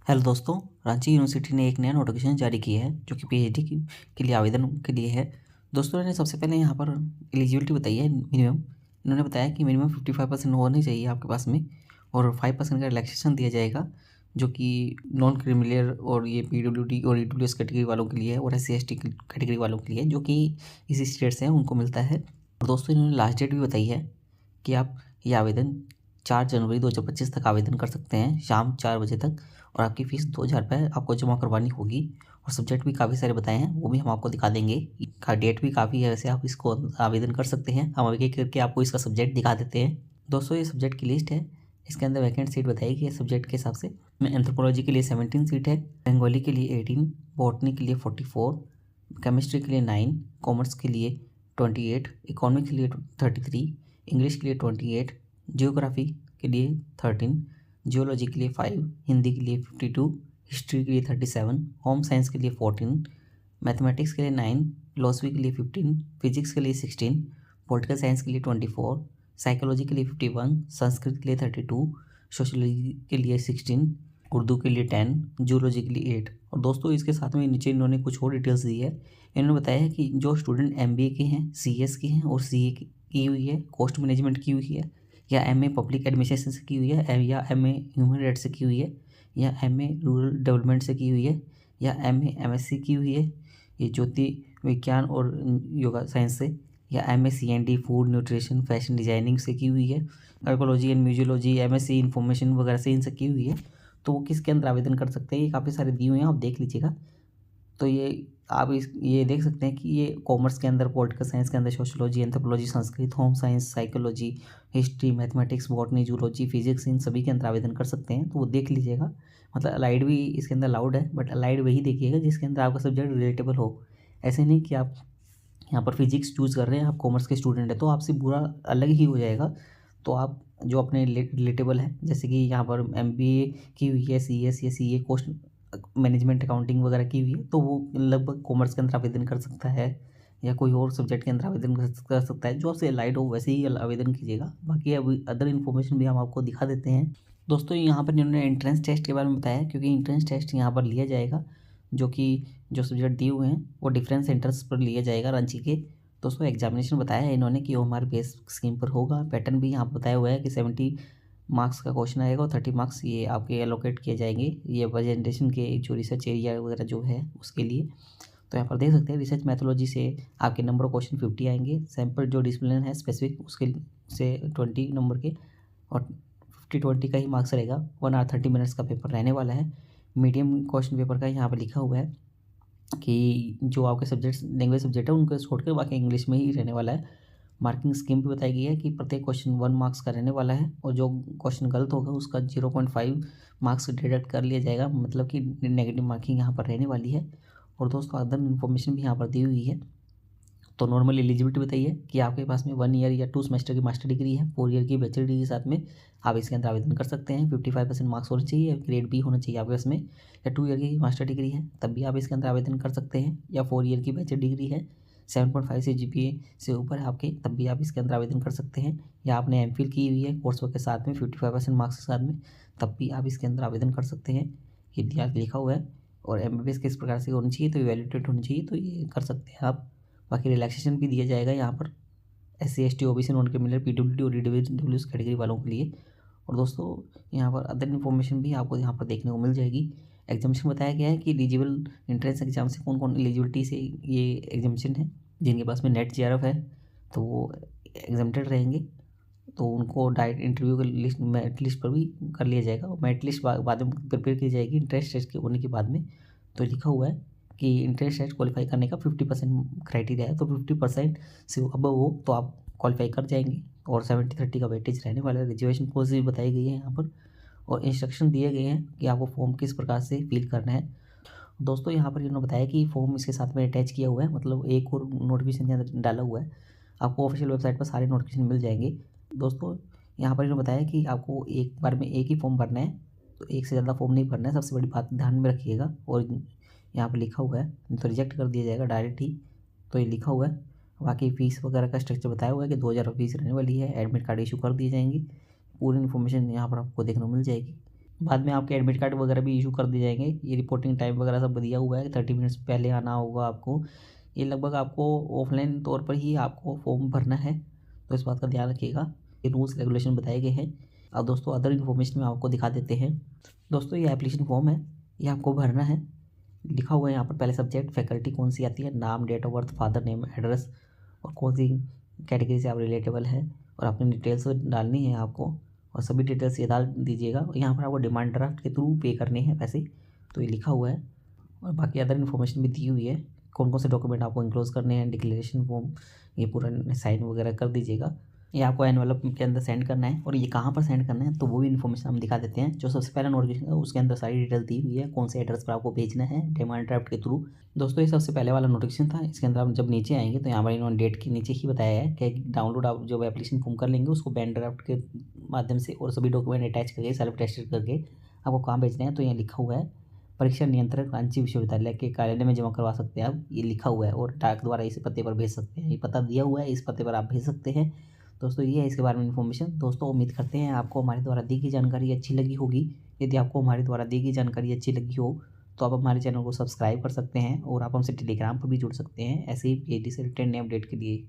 Hello दोस्तों, Ranchi university ने एक नया नोटिफिकेशन जारी किया है जो कि पीएचडी के लिए आवेदन के लिए है। दोस्तों ने सबसे पहले यहाँ पर एलिजिबिलिटी बताई है मिनिमम। इन्होंने बताया कि मिनिमम 55% होना चाहिए आपके पास में और 5% का रिलैक्सेशन दिया जाएगा जो कि नॉन क्रिमिलियर और ये पीडब्ल्यूडी और ईडब्ल्यूएस कैटेगरी वालों के लिए है और SC/ST कैटेगरी वालों के लिए जो कि इसी स्टेट से हैं उनको मिलता है। और दोस्तों इन्होंने लास्ट डेट भी बताई है कि आप ये आवेदन 4 जनवरी 2025 तक आवेदन कर सकते हैं शाम 4 बजे तक और आपकी फ़ीस 2000 रुपये आपको जमा करवानी होगी। और सब्जेक्ट भी काफ़ी सारे बताए हैं, वो भी हम आपको दिखा देंगे। का डेट भी काफ़ी है, वैसे आप इसको आवेदन कर सकते हैं। हम एक एक करके आपको इसका सब्जेक्ट दिखा देते हैं। दोस्तों ये सब्जेक्ट की लिस्ट है, इसके अंदर वैकेंट सीट बताई गई है सब्जेक्ट के हिसाब से। एंथ्रोपोलॉजी के लिए 17 सीट है, बंगाली के लिए 18, बॉटनी के लिए 44, केमिस्ट्री के लिए 9, कॉमर्स के लिए 28, इकोनॉमिक्स के लिए 33, इंग्लिश के लिए 28, जियोग्राफी के लिए 13, जियोलॉजी के लिए 5, हिंदी के लिए 52, हिस्ट्री के लिए 37, होम साइंस के लिए 14, मैथमेटिक्स के लिए 9, फिलोसफी के लिए 15, फिजिक्स के लिए 16, पॉलिटिकल साइंस के लिए 24, साइकोलॉजी के लिए 51, संस्कृत के लिए 32, सोशोलॉजी के लिए 16, उर्दू के लिए 10, जूलॉजी के लिए 8। और दोस्तों इसके साथ में नीचे इन्होंने कुछ और डिटेल्स दी है। इन्होंने बताया है कि जो स्टूडेंट MBA के हैं, CS के हैं और CA की हुई है, कॉस्ट मैनेजमेंट की हुई है, या MA पब्लिक एडमिनिस्ट्रेशन से की हुई है, या MA ह्यूमन राइट से की हुई है, या MA रूरल डेवलपमेंट से की हुई है, या MA MSc की हुई है ये ज्योति विज्ञान और योगा साइंस से, या MA CND food nutrition fashion designing से की हुई है, archaeology and museology MSc information वगैरह से इनसे की हुई है। तो वो किसके अंदर आवेदन कर सकते हैं, ये काफ़ी सारे दिए हुए हैं, आप देख लीजिएगा। तो ये देख सकते हैं कि ये कॉमर्स के अंदर, पॉलिटिकल साइंस के अंदर sociology, anthropology, Sanskrit, home science, psychology, history, mathematics, botany, zoology, physics, इन सभी के अंदर आवेदन कर सकते हैं। तो वो देख लीजिएगा। मतलब अलाइड भी इसके अंदर अलाउड है, बट अलाइड वही देखिएगा जिसके अंदर आपका सब्जेक्ट रिलेटेबल हो। ऐसे नहीं कि आप यहाँ पर फिजिक्स चूज़ कर रहे हैं, आप कॉमर्स के स्टूडेंट हैं तो आपसे बुरा अलग ही हो जाएगा। तो आप जो अपने रिलेटेबल है, जैसे कि यहाँ पर MBA की हुई है, CS या CA कॉस्ट मैनेजमेंट अकाउंटिंग वगैरह की हुई है, तो वो लगभग कॉमर्स के अंदर आवेदन कर सकता है या कोई और सब्जेक्ट के अंदर आवेदन कर सकता है। जो आपसे अलाइड हो वैसे ही आवेदन कीजिएगा। बाकी अभी अदर इन्फॉर्मेशन भी हम आपको दिखा देते हैं। दोस्तों यहाँ पर इन्होंने एंट्रेंस टेस्ट के बारे में बताया, क्योंकि एंट्रेंस टेस्ट यहाँ पर लिया जाएगा जो कि जो सब्जेक्ट दिए हुए हैं वो डिफरेंट सेंटर्स पर लिया जाएगा रांची के। दोस्तों एग्जामिनेशन बताया है इन्होंने कि वो हमारे बेस स्कीम पर होगा। पैटर्न भी यहाँ पर बताया हुआ है कि 70 मार्क्स का क्वेश्चन आएगा और 30 मार्क्स ये आपके एलोकेट किए जाएंगे ये प्रेजेंटेशन के जो रिसर्च एरिया वगैरह जो है उसके लिए। तो यहाँ पर देख सकते हैं रिसर्च मैथोलॉजी से आपके नंबर ऑफ क्वेश्चन 50 आएंगे। सैम्पल जो डिसिप्लिन है स्पेसिफिक उसके से 20 नंबर के और 50-20 का ही मार्क्स रहेगा। 1 आवर 30 मिनट्स का पेपर रहने वाला है। मीडियम क्वेश्चन पेपर का यहाँ पर लिखा हुआ है कि जो आपके सब्जेक्ट्स लैंग्वेज सब्जेक्ट है उनको छोड़ कर बाकी इंग्लिश में ही रहने वाला है। मार्किंग स्कीम भी बताई गई है कि प्रत्येक क्वेश्चन 1 मार्क्स का रहने वाला है और जो क्वेश्चन गलत होगा उसका 0.5 मार्क्स डिडक्ट कर लिया जाएगा, मतलब कि नेगेटिव मार्किंग यहाँ पर रहने वाली है। और दोस्तों अदर इन्फॉर्मेशन भी यहाँ पर दी हुई है। तो नॉर्मल एलिजिबिलिटी बताइए कि आपके पास में 1 ईयर या 2 सेमेस्टर की मास्टर डिग्री है, 4 ईयर की बैचलर डिग्री के साथ में आप इसके अंदर आवेदन कर सकते हैं। 55% मार्क्स होने चाहिए, ग्रेड B होना चाहिए आपके पास में, या 2 ईयर की मास्टर डिग्री है तब भी आप इसके अंदर आवेदन कर सकते हैं, या 4 ईयर की बैचलर डिग्री है, 7.5 से GPA से ऊपर है आपके तब भी आप इसके अंदर आवेदन कर सकते हैं, या आपने MPhil की हुई है कोर्स वर्क के साथ में 55% मार्क्स के साथ में तब भी आप इसके अंदर आवेदन कर सकते हैं। ये लिखा हुआ है। और MBBS किस प्रकार से होनी चाहिए, तो इवैल्यूएटेड होनी चाहिए, तो ये कर सकते हैं आप। बाकी रिलैक्सेशन भी दिया जाएगा यहाँ पर SC/ST OBC non criminal PWD और EWS कैटेगरी वालों के लिए। और दोस्तों यहाँ पर अदर इन्फॉर्मेशन भी आपको यहाँ पर देखने को मिल जाएगी। एग्जामिनेशन बताया गया है कि एलिजिबल एंट्रेंस एग्जाम से कौन कौन एलिजिबिलिटी से ये एग्जामिनेशन है, जिनके पास में नेट JRF है तो वो एग्जामिटेड रहेंगे, तो उनको डायरेक्ट इंटरव्यू की लिस्ट मेरिट लिस्ट पर भी कर लिया जाएगा और मेरिट लिस्ट बाद में प्रिपेयर की जाएगी इंट्रेंस टेस्ट के होने के बाद में। तो लिखा हुआ है कि इंट्रेंस टेस्ट क्वालिफाई करने का 50% क्राइटेरिया है, तो 50% से अबव हो तो आप क्वालिफाई कर जाएंगे और 70-30 का वेटेज रहने वाला है। रिजर्वेशन पॉलिसी भी बताई गई है यहाँ पर और इंस्ट्रक्शन दिए गए हैं कि आपको फॉर्म किस प्रकार से फिल करना है। दोस्तों यहाँ पर इन्होंने बताया कि फॉर्म इसके साथ में अटैच किया हुआ है, मतलब एक और नोटिफिकेशन के अंदर डाला हुआ है। आपको ऑफिशियल वेबसाइट पर सारे नोटिफिकेशन मिल जाएंगे। दोस्तों यहाँ पर इन्होंने बताया कि आपको एक बार में एक ही फॉर्म भरना है, तो एक से ज़्यादा फॉर्म नहीं भरना है, सबसे बड़ी बात ध्यान में रखिएगा। और यहाँ पर लिखा हुआ है नहीं तो रिजेक्ट कर दिया जाएगा डायरेक्ट ही, तो ये लिखा हुआ है। बाकी फ़ीस वगैरह का स्ट्रक्चर बताया हुआ है कि 2000 फीस रहने वाली है, एडमिट कार्ड इशू कर दिए जाएंगे। पूरी इन्फॉर्मेशन यहाँ पर आपको देखने को मिल जाएगी। बाद में आपके एडमिट कार्ड वगैरह भी इशू कर दिए जाएंगे। ये रिपोर्टिंग टाइम वगैरह सब दिया हुआ है, 30 मिनट्स पहले आना होगा आपको। ये लगभग आपको ऑफलाइन तौर पर ही आपको फॉर्म भरना है, तो इस बात का ध्यान रखिएगा। ये रूल्स रेगुलेशन बताए गए हैं। अब दोस्तों अदर इन्फॉर्मेशन में आपको दिखा देते हैं। दोस्तों ये एप्लीकेशन फॉर्म है, ये आपको भरना है। लिखा हुआ है यहाँ पर पहले सब्जेक्ट, फैकल्टी कौन सी आती है, नाम, date of birth, father name, address और कौन सी कैटेगरी से आप रिलेटेबल है, और अपनी डिटेल्स डालनी है आपको। और सभी डिटेल्स ये डाल दीजिएगा। और यहाँ पर आपको डिमांड ड्राफ्ट के थ्रू पे करने हैं पैसे, तो ये लिखा हुआ है। और बाकी अदर इन्फॉर्मेशन भी दी हुई है, कौन कौन से डॉक्यूमेंट आपको इंक्लोज करने हैं, डिक्लेरेशन फॉर्म, ये पूरा साइन वगैरह कर दीजिएगा। ये आपको एनवेलप के अंदर सेंड करना है, और ये कहाँ पर सेंड करना है तो वो भी इन्फॉर्मेशन हम दिखा देते हैं। जो सबसे पहला नोटिफिकेशन है उसके अंदर सारी डिटेल दी हुई है, कौन से एड्रेस पर आपको भेजना है डिमांड ड्राफ्ट के थ्रू। दोस्तों ये सबसे पहले वाला नोटिफिकेशन था। इसके अंदर आप जब नीचे आएंगे तो यहाँ पर इन्होंने डेट के नीचे ही बताया है कि डाउनलोड आप जो एप्लीकेशन फॉर्म कर लेंगे उसको बैन ड्राफ्ट के माध्यम से और सभी डॉक्यूमेंट अटैच करके सेल्फ टेस्टेड करके आपको कहाँ भेजना है, तो यहाँ लिखा हुआ है परीक्षा नियंत्रक रांची विश्वविद्यालय के कार्यालय में जमा करवा सकते हैं आप, ये लिखा हुआ है। और डाक द्वारा इस पते पर भेज सकते हैं, ये पता दिया हुआ है, इस पते पर आप भेज सकते हैं। दोस्तों ये है इसके बारे में इन्फॉर्मेशन। दोस्तों उम्मीद करते हैं आपको हमारे द्वारा दी गई जानकारी अच्छी लगी होगी। यदि आपको हमारे द्वारा दी गई जानकारी अच्छी लगी हो तो आप हमारे चैनल को सब्सक्राइब कर सकते हैं, और आप हमसे टेलीग्राम पर भी जुड़ सकते हैं ऐसे ही पीएचडी से रिलेटेड नए अपडेट के लिए।